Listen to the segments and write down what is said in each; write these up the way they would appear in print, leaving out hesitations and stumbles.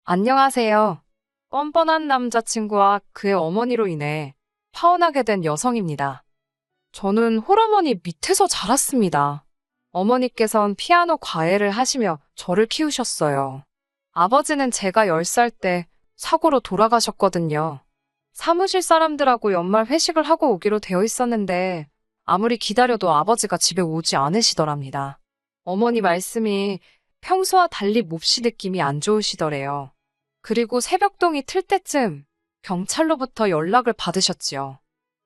안녕하세요. 뻔뻔한 남자친구와 그의 어머니로 인해 파혼하게 된 여성입니다. 저는 홀어머니 밑에서 자랐습니다. 어머니께선 피아노 과외를 하시며 저를 키우셨어요. 아버지는 제가 10살 때 사고로 돌아가셨거든요. 사무실 사람들하고 연말 회식을 하고 오기로 되어 있었는데 아무리 기다려도 아버지가 집에 오지 않으시더랍니다. 어머니 말씀이 평소와 달리 몹시 느낌이 안 좋으시더래요. 그리고 새벽동이 틀 때쯤 경찰로부터 연락을 받으셨지요.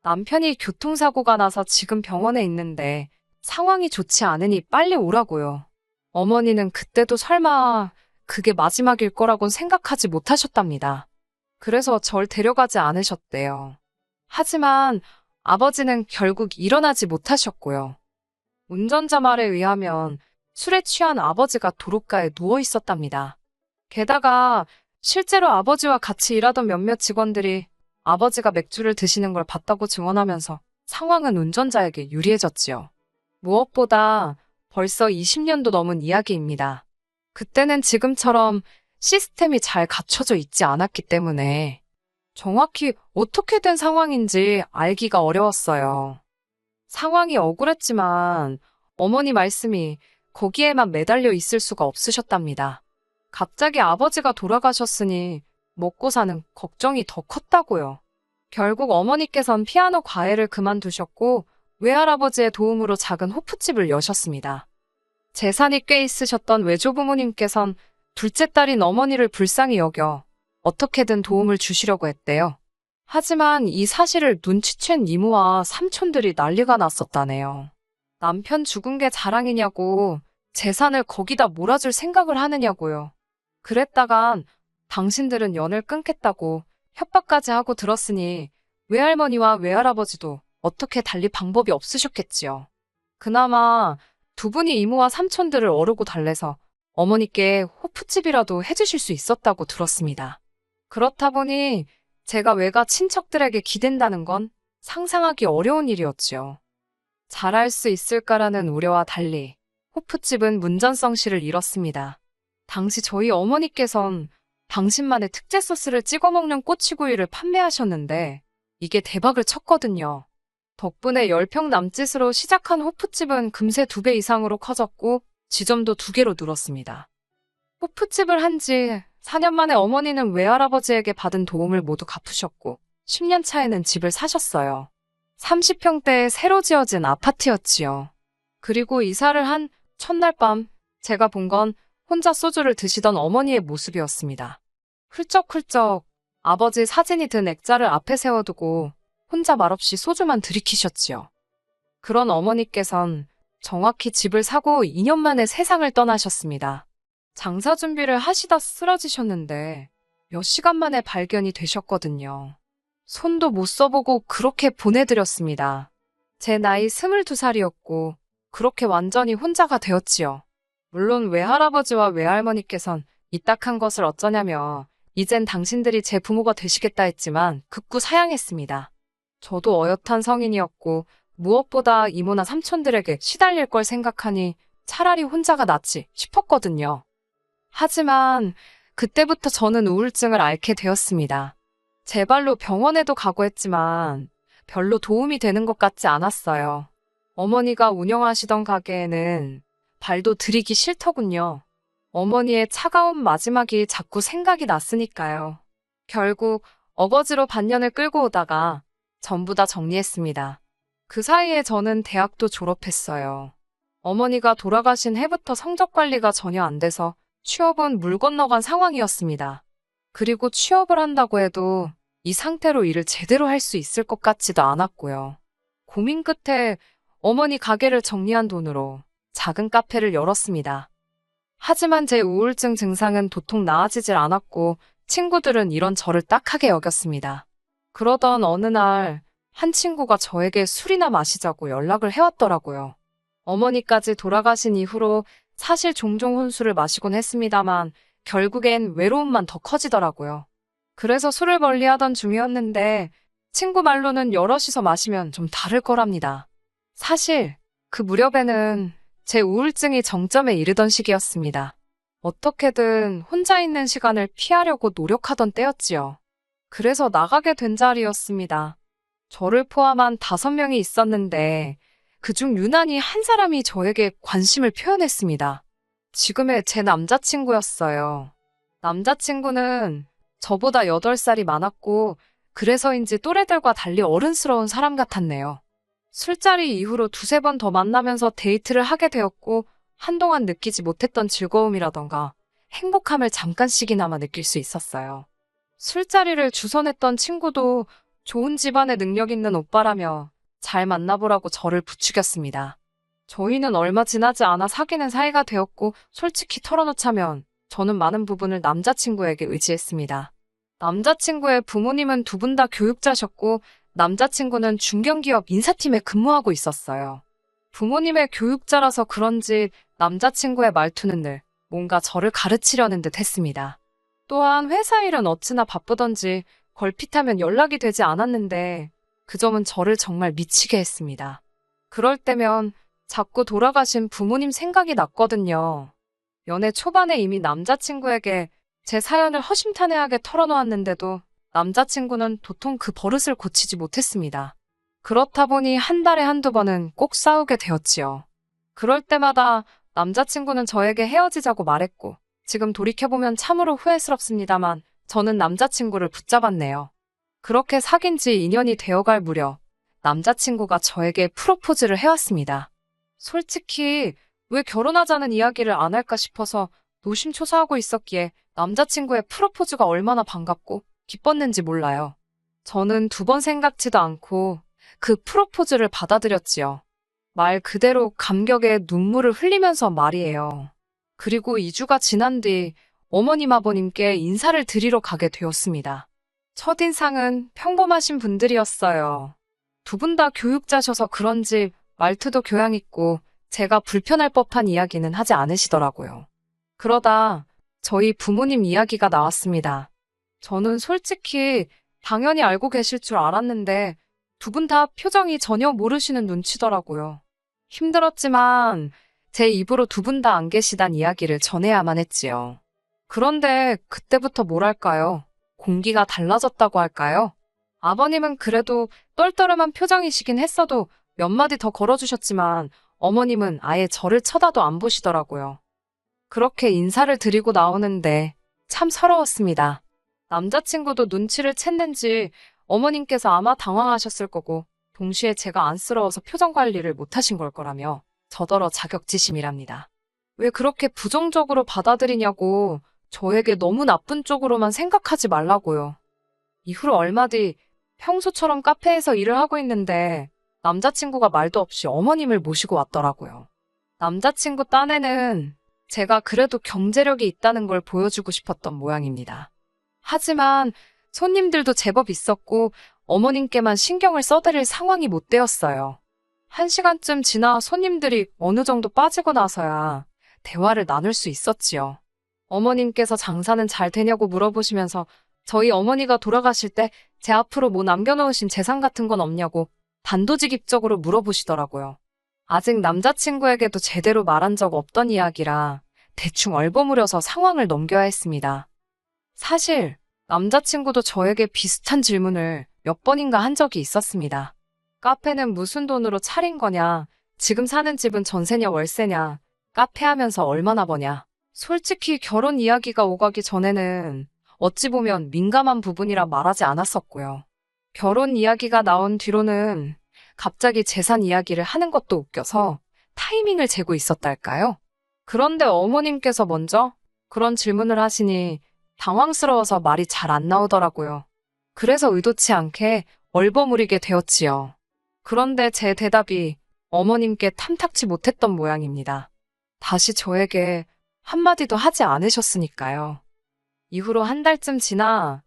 남편이 교통사고가 나서 지금 병원에 있는데 상황이 좋지 않으니 빨리 오라고요. 어머니는 그때도 설마 그게 마지막일 거라곤 생각하지 못하셨답니다. 그래서 절 데려가지 않으셨대요. 하지만 아버지는 결국 일어나지 못하셨고요. 운전자 말에 의하면 술에 취한 아버지가 도로가에 누워 있었답니다. 게다가 실제로 아버지와 같이 일하던 몇몇 직원들이 아버지가 맥주를 드시는 걸 봤다고 증언하면서 상황은 운전자에게 유리해졌지요. 무엇보다 벌써 20년도 넘은 이야기입니다. 그때는 지금처럼 시스템이 잘 갖춰져 있지 않았기 때문에 정확히 어떻게 된 상황인지 알기가 어려웠어요. 상황이 억울했지만 어머니 말씀이 거기에만 매달려 있을 수가 없으셨답니다. 갑자기 아버지가 돌아가셨으니 먹고 사는 걱정이 더 컸다고요. 결국 어머니께선 피아노 과외를 그만두셨고 외할아버지의 도움으로 작은 호프집을 여셨습니다. 재산이 꽤 있으셨던 외조부모님께선 둘째 딸인 어머니를 불쌍히 여겨 어떻게든 도움을 주시려고 했대요. 하지만 이 사실을 눈치챈 이모와 삼촌들이 난리가 났었다네요. 남편 죽은 게 자랑이냐고 재산을 거기다 몰아줄 생각을 하느냐고요. 그랬다간 당신들은 연을 끊겠다고 협박까지 하고 들었으니 외할머니와 외할아버지도 어떻게 달리 방법이 없으셨겠지요. 그나마 두 분이 이모와 삼촌들을 어르고 달래서 어머니께 호프집이라도 해주실 수 있었다고 들었습니다. 그렇다 보니 제가 외가 친척들에게 기댄다는 건 상상하기 어려운 일이었지요. 잘할 수 있을까라는 우려와 달리 호프집은 문전성시를 잃었습니다. 당시 저희 어머니께선 당신만의 특제 소스를 찍어 먹는 꼬치구이를 판매하셨는데 이게 대박을 쳤거든요. 덕분에 10평 남짓으로 시작한 호프집은 금세 2배 이상으로 커졌고 지점도 2개로 늘었습니다. 호프집을 한 지 4년 만에 어머니는 외할아버지에게 받은 도움을 모두 갚으셨고 10년 차에는 집을 사셨어요. 30평대에 새로 지어진 아파트였지요. 그리고 이사를 한 첫날 밤 제가 본 건 혼자 소주를 드시던 어머니의 모습이었습니다. 훌쩍훌쩍 아버지 사진이 든 액자를 앞에 세워두고 혼자 말없이 소주만 들이키셨지요. 그런 어머니께선 정확히 집을 사고 2년 만에 세상을 떠나셨습니다. 장사 준비를 하시다 쓰러지셨는데 몇 시간 만에 발견이 되셨거든요. 손도 못 써보고 그렇게 보내드렸습니다. 제 나이 22살이었고 그렇게 완전히 혼자가 되었지요. 물론 외할아버지와 외할머니께선 이딱한 것을 어쩌냐며 이젠 당신들이 제 부모가 되시겠다 했지만 극구 사양했습니다. 저도 어엿한 성인이었고 무엇보다 이모나 삼촌들에게 시달릴 걸 생각하니 차라리 혼자가 낫지 싶었거든요. 하지만 그때부터 저는 우울증을 앓게 되었습니다. 제 발로 병원에도 가고 했지만 별로 도움이 되는 것 같지 않았어요. 어머니가 운영하시던 가게에는 발도 들이기 싫더군요. 어머니의 차가운 마지막이 자꾸 생각이 났으니까요. 결국 어거지로 반년을 끌고 오다가 전부 다 정리했습니다. 그 사이에 저는 대학도 졸업했어요. 어머니가 돌아가신 해부터 성적 관리가 전혀 안 돼서 취업은 물 건너간 상황이었습니다. 그리고 취업을 한다고 해도 이 상태로 일을 제대로 할 수 있을 것 같지도 않았고요. 고민 끝에 어머니 가게를 정리한 돈으로 작은 카페를 열었습니다. 하지만 제 우울증 증상은 도통 나아지질 않았고 친구들은 이런 저를 딱하게 여겼습니다. 그러던 어느 날 한 친구가 저에게 술이나 마시자고 연락을 해왔더라고요. 어머니까지 돌아가신 이후로 사실 종종 혼술을 마시곤 했습니다만 결국엔 외로움만 더 커지더라고요. 그래서 술을 멀리하던 중이었는데 친구 말로는 여럿이서 마시면 좀 다를 거랍니다. 사실 그 무렵에는 제 우울증이 정점에 이르던 시기였습니다. 어떻게든 혼자 있는 시간을 피하려고 노력하던 때였지요. 그래서 나가게 된 자리였습니다. 저를 포함한 5명이 있었는데 그중 유난히 한 사람이 저에게 관심을 표현했습니다. 지금의 제 남자친구였어요. 남자친구는 저보다 8살이 많았고 그래서인지 또래들과 달리 어른스러운 사람 같았네요. 술자리 이후로 2~3번 더 만나면서 데이트를 하게 되었고 한동안 느끼지 못했던 즐거움이라던가 행복함을 잠깐씩이나마 느낄 수 있었어요. 술자리를 주선했던 친구도 좋은 집안에 능력 있는 오빠라며 잘 만나보라고 저를 부추겼습니다. 저희는 얼마 지나지 않아 사귀는 사이가 되었고 솔직히 털어놓자면 저는 많은 부분을 남자친구에게 의지했습니다. 남자친구의 부모님은 2분 다 교육자셨고 남자친구는 중견기업 인사팀에 근무하고 있었어요. 부모님의 교육자라서 그런지 남자친구의 말투는 늘 뭔가 저를 가르치려는 듯 했습니다. 또한 회사 일은 어찌나 바쁘던지 걸핏하면 연락이 되지 않았는데 그 점은 저를 정말 미치게 했습니다. 그럴 때면 자꾸 돌아가신 부모님 생각이 났거든요. 연애 초반에 이미 남자친구에게 제 사연을 허심탄회하게 털어놓았는데도 남자친구는 도통 그 버릇을 고치지 못했습니다. 그렇다 보니 한 달에 1~2번은 꼭 싸우게 되었지요. 그럴 때마다 남자친구는 저에게 헤어지자고 말했고 지금 돌이켜보면 참으로 후회스럽습니다만 저는 남자친구를 붙잡았네요. 그렇게 사귄 지 2년이 되어갈 무렵 남자친구가 저에게 프로포즈를 해왔습니다. 솔직히 왜 결혼하자는 이야기를 안 할까 싶어서 노심초사하고 있었기에 남자친구의 프로포즈가 얼마나 반갑고 기뻤는지 몰라요. 저는 2번 생각지도 않고 그 프로포즈를 받아들였지요. 말 그대로 감격에 눈물을 흘리면서 말이에요. 그리고 2주가 지난 뒤 어머님 아버님께 인사를 드리러 가게 되었습니다. 첫인상은 평범하신 분들이었어요. 2분 다 교육자셔서 그런지 말투도 교양 있고 제가 불편할 법한 이야기는 하지 않으시더라고요. 그러다 저희 부모님 이야기가 나왔습니다. 저는 솔직히 당연히 알고 계실 줄 알았는데 2분 다 표정이 전혀 모르시는 눈치더라고요. 힘들었지만 제 입으로 2분 다 안 계시단 이야기를 전해야만 했지요. 그런데 그때부터 뭐랄까요? 공기가 달라졌다고 할까요? 아버님은 그래도 떨떠름한 표정이시긴 했어도 몇 마디 더 걸어주셨지만 어머님은 아예 저를 쳐다도 안 보시더라고요. 그렇게 인사를 드리고 나오는데 참 서러웠습니다. 남자친구도 눈치를 챘는지 어머님께서 아마 당황하셨을 거고 동시에 제가 안쓰러워서 표정 관리를 못하신 걸 거라며 저더러 자격지심이랍니다. 왜 그렇게 부정적으로 받아들이냐고 저에게 너무 나쁜 쪽으로만 생각하지 말라고요. 이후로 얼마 뒤 평소처럼 카페에서 일을 하고 있는데 남자친구가 말도 없이 어머님을 모시고 왔더라고요. 남자친구 딴에는 제가 그래도 경제력이 있다는 걸 보여주고 싶었던 모양입니다. 하지만 손님들도 제법 있었고 어머님께만 신경을 써드릴 상황이 못 되었어요. 1시간쯤 지나 손님들이 어느 정도 빠지고 나서야 대화를 나눌 수 있었지요. 어머님께서 장사는 잘 되냐고 물어보시면서 저희 어머니가 돌아가실 때 제 앞으로 뭐 남겨놓으신 재산 같은 건 없냐고 단도직입적으로 물어보시더라고요. 아직 남자친구에게도 제대로 말한 적 없던 이야기라 대충 얼버무려서 상황을 넘겨야 했습니다. 사실 남자친구도 저에게 비슷한 질문을 몇 번인가 한 적이 있었습니다. 카페는 무슨 돈으로 차린 거냐? 지금 사는 집은 전세냐 월세냐? 카페 하면서 얼마나 버냐? 솔직히 결혼 이야기가 오가기 전에는 어찌 보면 민감한 부분이라 말하지 않았었고요. 결혼 이야기가 나온 뒤로는 갑자기 재산 이야기를 하는 것도 웃겨서 타이밍을 재고 있었달까요? 그런데 어머님께서 먼저 그런 질문을 하시니 당황스러워서 말이 잘 안 나오더라고요. 그래서 의도치 않게 얼버무리게 되었지요. 그런데 제 대답이 어머님께 탐탁치 못했던 모양입니다. 다시 저에게 한마디도 하지 않으셨으니까요. 이후로 한 달쯤 지난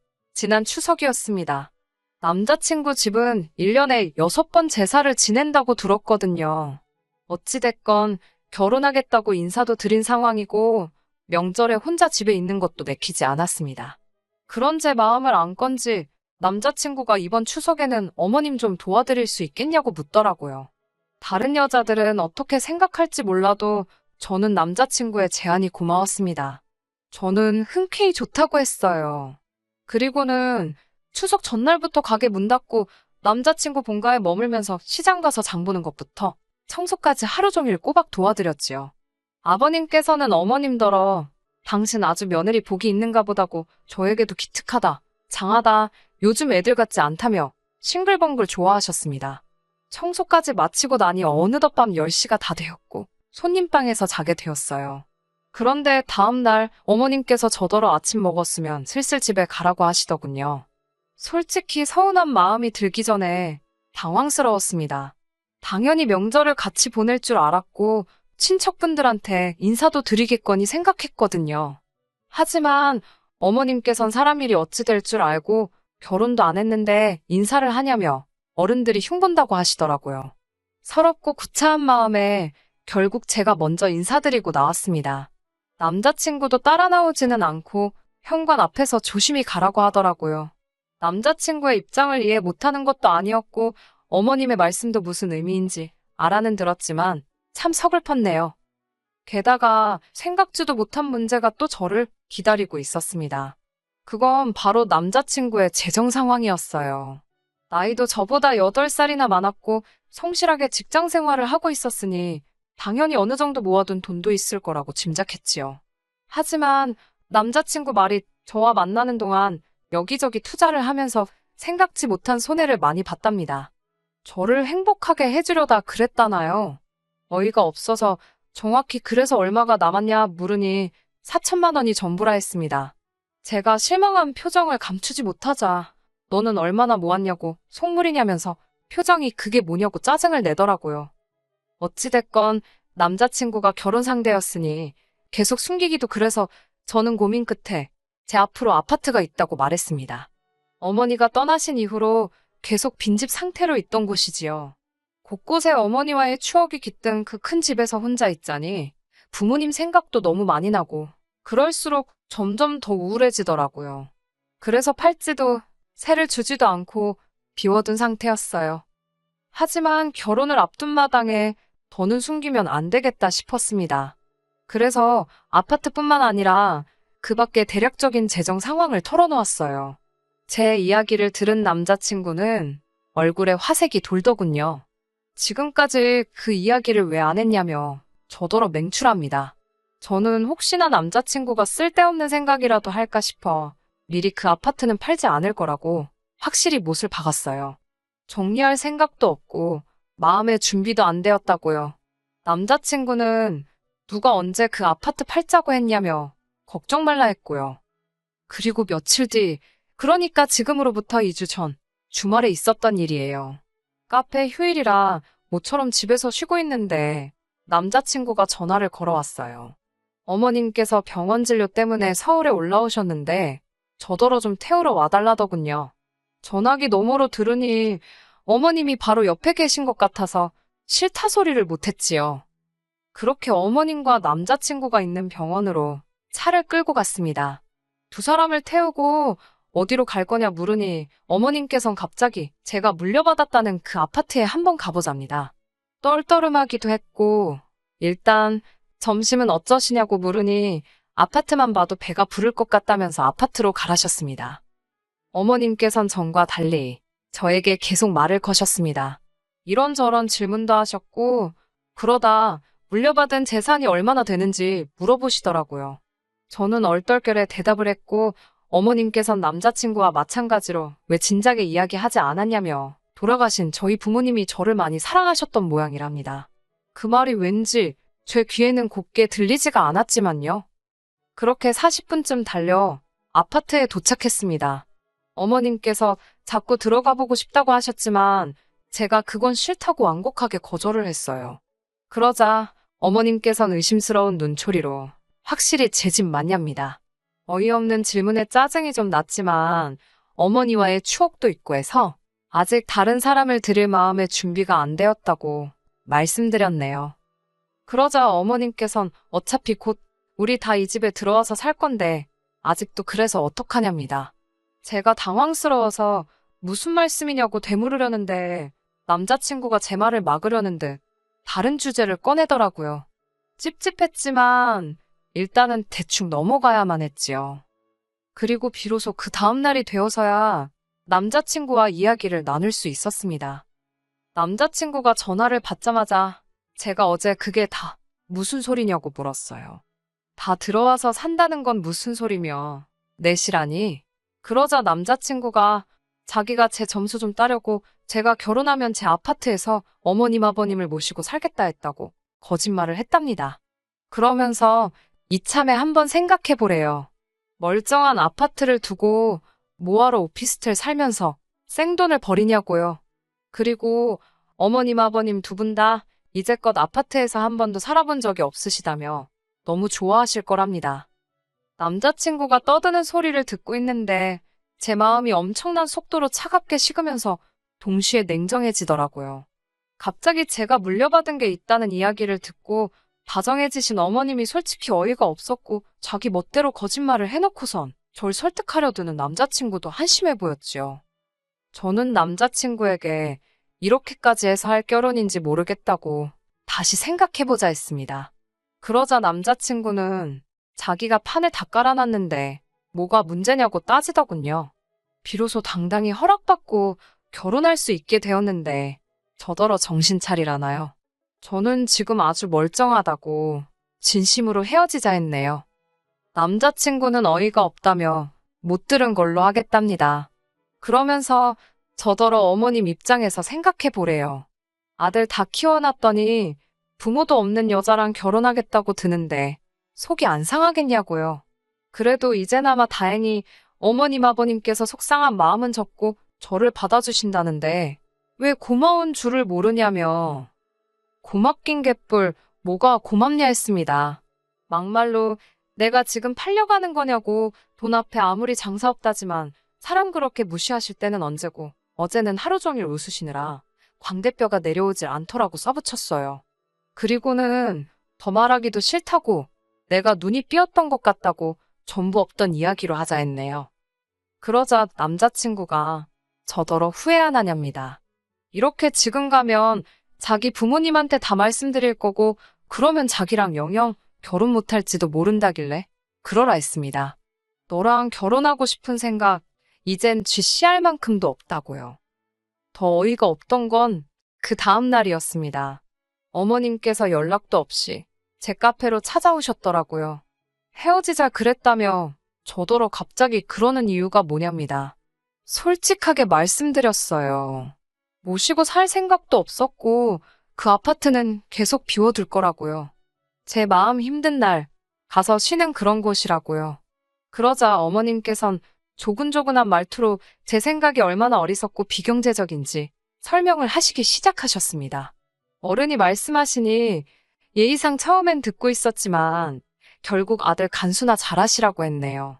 추석이었습니다. 남자친구 집은 1년에 6번 제사를 지낸다고 들었거든요. 어찌됐건 결혼하겠다고 인사도 드린 상황이고 명절에 혼자 집에 있는 것도 내키지 않았습니다. 그런 제 마음을 안 건지 남자친구가 이번 추석에는 어머님 좀 도와드릴 수 있겠냐고 묻더라고요. 다른 여자들은 어떻게 생각할지 몰라도 저는 남자친구의 제안이 고마웠습니다. 저는 흔쾌히 좋다고 했어요. 그리고는 추석 전날부터 가게 문 닫고 남자친구 본가에 머물면서 시장 가서 장 보는 것부터 청소까지 하루 종일 꼬박 도와드렸지요. 아버님께서는 어머님더러 당신 아주 며느리 복이 있는가 보다고 저에게도 기특하다, 장하다, 요즘 애들 같지 않다며 싱글벙글 좋아하셨습니다. 청소까지 마치고 나니 어느덧 밤 10시가 다 되었고 손님방에서 자게 되었어요. 그런데 다음날 어머님께서 저더러 아침 먹었으면 슬슬 집에 가라고 하시더군요. 솔직히 서운한 마음이 들기 전에 당황스러웠습니다. 당연히 명절을 같이 보낼 줄 알았고 친척분들한테 인사도 드리겠거니 생각했거든요. 하지만 어머님께선 사람 일이 어찌 될 줄 알고 결혼도 안 했는데 인사를 하냐며 어른들이 흉본다고 하시더라고요. 서럽고 구차한 마음에 결국 제가 먼저 인사드리고 나왔습니다. 남자친구도 따라 나오지는 않고 현관 앞에서 조심히 가라고 하더라고요. 남자친구의 입장을 이해 못하는 것도 아니었고 어머님의 말씀도 무슨 의미인지 알아는 들었지만 참 서글펐네요. 게다가 생각지도 못한 문제가 또 저를 기다리고 있었습니다. 그건 바로 남자친구의 재정 상황이었어요. 나이도 저보다 8살이나 많았고 성실하게 직장 생활을 하고 있었으니 당연히 어느 정도 모아둔 돈도 있을 거라고 짐작했지요. 하지만 남자친구 말이 저와 만나는 동안 여기저기 투자를 하면서 생각지 못한 손해를 많이 봤답니다. 저를 행복하게 해주려다 그랬다나요? 어이가 없어서 정확히 그래서 얼마가 남았냐 물으니 4천만 원이 전부라 했습니다. 제가 실망한 표정을 감추지 못하자 너는 얼마나 모았냐고 속물이냐면서 표정이 그게 뭐냐고 짜증을 내더라고요. 어찌됐건 남자친구가 결혼 상대였으니 계속 숨기기도 그래서 저는 고민 끝에 제 앞으로 아파트가 있다고 말했습니다. 어머니가 떠나신 이후로 계속 빈집 상태로 있던 곳이지요. 곳곳에 어머니와의 추억이 깃든 그 큰 집에서 혼자 있자니 부모님 생각도 너무 많이 나고 그럴수록 점점 더 우울해지더라고요. 그래서 팔찌도 새를 주지도 않고 비워둔 상태였어요. 하지만 결혼을 앞둔 마당에 더는 숨기면 안 되겠다 싶었습니다. 그래서 아파트뿐만 아니라 그 밖에 대략적인 재정 상황을 털어놓았어요. 제 이야기를 들은 남자친구는 얼굴에 화색이 돌더군요. 지금까지 그 이야기를 왜 안 했냐며 저더러 맹출합니다. 저는 혹시나 남자친구가 쓸데없는 생각이라도 할까 싶어 미리 그 아파트는 팔지 않을 거라고 확실히 못을 박았어요. 정리할 생각도 없고 마음의 준비도 안 되었다고요. 남자친구는 누가 언제 그 아파트 팔자고 했냐며 걱정 말라 했고요. 그리고 며칠 뒤, 그러니까 지금으로부터 2주 전 주말에 있었던 일이에요. 카페 휴일이라 모처럼 집에서 쉬고 있는데 남자친구가 전화를 걸어왔어요. 어머님께서 병원 진료 때문에 서울에 올라오셨는데 저더러 좀 태우러 와달라더군요. 전화기 너머로 들으니 어머님이 바로 옆에 계신 것 같아서 싫다 소리를 못했지요. 그렇게 어머님과 남자친구가 있는 병원으로 차를 끌고 갔습니다. 두 사람을 태우고 어디로 갈 거냐 물으니 어머님께선 갑자기 제가 물려받았다는 그 아파트에 한번 가보자입니다. 떨떠름하기도 했고 일단 점심은 어쩌시냐고 물으니 아파트만 봐도 배가 부를 것 같다면서 아파트로 가라셨습니다. 어머님께선 전과 달리 저에게 계속 말을 거셨습니다. 이런저런 질문도 하셨고 그러다 물려받은 재산이 얼마나 되는지 물어보시더라고요. 저는 얼떨결에 대답을 했고 어머님께선 남자친구와 마찬가지로 왜 진작에 이야기하지 않았냐며 돌아가신 저희 부모님이 저를 많이 사랑하셨던 모양이랍니다. 그 말이 왠지 제 귀에는 곱게 들리지가 않았지만요. 그렇게 40분쯤 달려 아파트에 도착했습니다. 어머님께서 자꾸 들어가 보고 싶다고 하셨지만 제가 그건 싫다고 완곡하게 거절을 했어요. 그러자 어머님께선 의심스러운 눈초리로 확실히 제 집 맞냐입니다. 어이없는 질문에 짜증이 좀 났지만 어머니와의 추억도 있고 해서 아직 다른 사람을 들일 마음의 준비가 안 되었다고 말씀드렸네요. 그러자 어머님께선 어차피 곧 우리 다 이 집에 들어와서 살 건데 아직도 그래서 어떡하냐입니다. 제가 당황스러워서 무슨 말씀이냐고 되물으려는데 남자친구가 제 말을 막으려는 듯 다른 주제를 꺼내더라고요. 찝찝했지만 일단은 대충 넘어가야만 했지요. 그리고 비로소 그 다음날이 되어서야 남자친구와 이야기를 나눌 수 있었습니다. 남자친구가 전화를 받자마자 제가 어제 그게 다 무슨 소리냐고 물었어요. 다 들어와서 산다는 건 무슨 소리며 내시라니? 그러자 남자친구가 자기가 제 점수 좀 따려고 제가 결혼하면 제 아파트에서 어머님 아버님을 모시고 살겠다 했다고 거짓말을 했답니다. 그러면서 이참에 한번 생각해 보래요. 멀쩡한 아파트를 두고 뭐하러 오피스텔 살면서 생돈을 버리냐고요. 그리고 어머님 아버님 두 분 다 이제껏 아파트에서 한 번도 살아본 적이 없으시다며 너무 좋아하실 거랍니다. 남자친구가 떠드는 소리를 듣고 있는데 제 마음이 엄청난 속도로 차갑게 식으면서 동시에 냉정해지더라고요. 갑자기 제가 물려받은 게 있다는 이야기를 듣고 다정해지신 어머님이 솔직히 어이가 없었고 자기 멋대로 거짓말을 해놓고선 절 설득하려 드는 남자친구도 한심해 보였지요. 저는 남자친구에게 이렇게까지 해서 할 결혼인지 모르겠다고 다시 생각해보자 했습니다. 그러자 남자친구는 자기가 판을 다 깔아놨는데 뭐가 문제냐고 따지더군요. 비로소 당당히 허락받고 결혼할 수 있게 되었는데 저더러 정신 차리라나요. 저는 지금 아주 멀쩡하다고 진심으로 헤어지자 했네요. 남자친구는 어이가 없다며 못 들은 걸로 하겠답니다. 그러면서 저더러 어머님 입장에서 생각해 보래요. 아들 다 키워놨더니 부모도 없는 여자랑 결혼하겠다고 드는데 속이 안 상하겠냐고요. 그래도 이제나마 다행히 어머님 아버님께서 속상한 마음은 접고 저를 받아주신다는데 왜 고마운 줄을 모르냐며. 고맙긴 개뿔 뭐가 고맙냐 했습니다. 막말로 내가 지금 팔려가는 거냐고 돈 앞에 아무리 장사 없다지만 사람 그렇게 무시하실 때는 언제고 어제는 하루 종일 웃으시느라 광대뼈가 내려오질 않더라고 써붙였어요. 그리고는 더 말하기도 싫다고 내가 눈이 삐었던 것 같다고 전부 없던 이야기로 하자 했네요. 그러자 남자친구가 저더러 후회 안 하냐입니다. 이렇게 지금 가면 자기 부모님한테 다 말씀드릴 거고 그러면 자기랑 영영 결혼 못할지도 모른다길래 그러라 했습니다. 너랑 결혼하고 싶은 생각 이젠 쥐씨할 만큼도 없다고요. 더 어이가 없던 건 그 다음 날이었습니다. 어머님께서 연락도 없이 제 카페로 찾아오셨더라고요. 헤어지자 그랬다며 저더러 갑자기 그러는 이유가 뭐냐입니다. 솔직하게 말씀드렸어요. 모시고 살 생각도 없었고 그 아파트는 계속 비워둘 거라고요. 제 마음 힘든 날 가서 쉬는 그런 곳이라고요. 그러자 어머님께선 조근조근한 말투로 제 생각이 얼마나 어리석고 비경제적인지 설명을 하시기 시작하셨습니다. 어른이 말씀하시니 예의상 처음엔 듣고 있었지만 결국 아들 간수나 잘하시라고 했네요.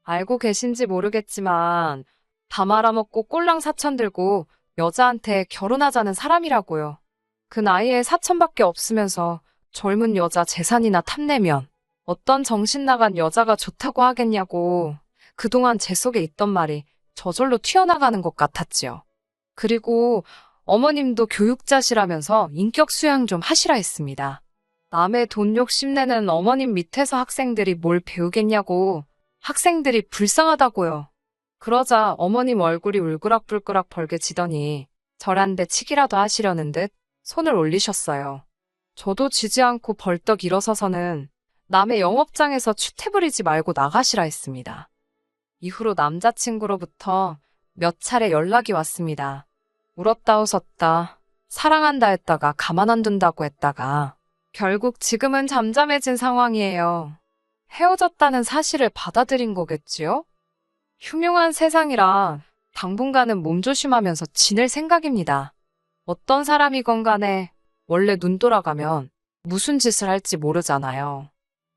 알고 계신지 모르겠지만 다 말아먹고 꼴랑 사천 들고 여자한테 결혼하자는 사람이라고요. 그 나이에 사천밖에 없으면서 젊은 여자 재산이나 탐내면 어떤 정신 나간 여자가 좋다고 하겠냐고 그동안 제 속에 있던 말이 저절로 튀어나가는 것 같았지요. 그리고 어머님도 교육자시라면서 인격 수양 좀 하시라 했습니다. 남의 돈 욕심내는 어머님 밑에서 학생들이 뭘 배우겠냐고 학생들이 불쌍하다고요. 그러자 어머님 얼굴이 울그락불그락 벌개지더니 저란데 치기라도 하시려는 듯 손을 올리셨어요. 저도 지지 않고 벌떡 일어서서는 남의 영업장에서 추태 부리지 말고 나가시라 했습니다. 이후로 남자친구로부터 몇 차례 연락이 왔습니다. 울었다 웃었다, 사랑한다 했다가 가만 안 둔다고 했다가 결국 지금은 잠잠해진 상황이에요. 헤어졌다는 사실을 받아들인 거겠지요? 흉흉한 세상이라 당분간은 몸조심하면서 지낼 생각입니다. 어떤 사람이건 간에 원래 눈 돌아가면 무슨 짓을 할지 모르잖아요.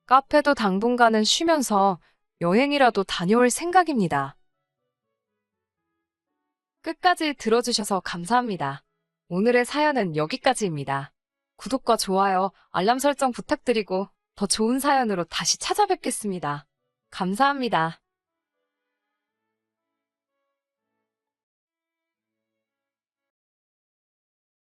카페도 당분간은 쉬면서 여행이라도 다녀올 생각입니다. 끝까지 들어주셔서 감사합니다. 오늘의 사연은 여기까지입니다. 구독과 좋아요, 알람 설정 부탁드리고 더 좋은 사연으로 다시 찾아뵙겠습니다. 감사합니다.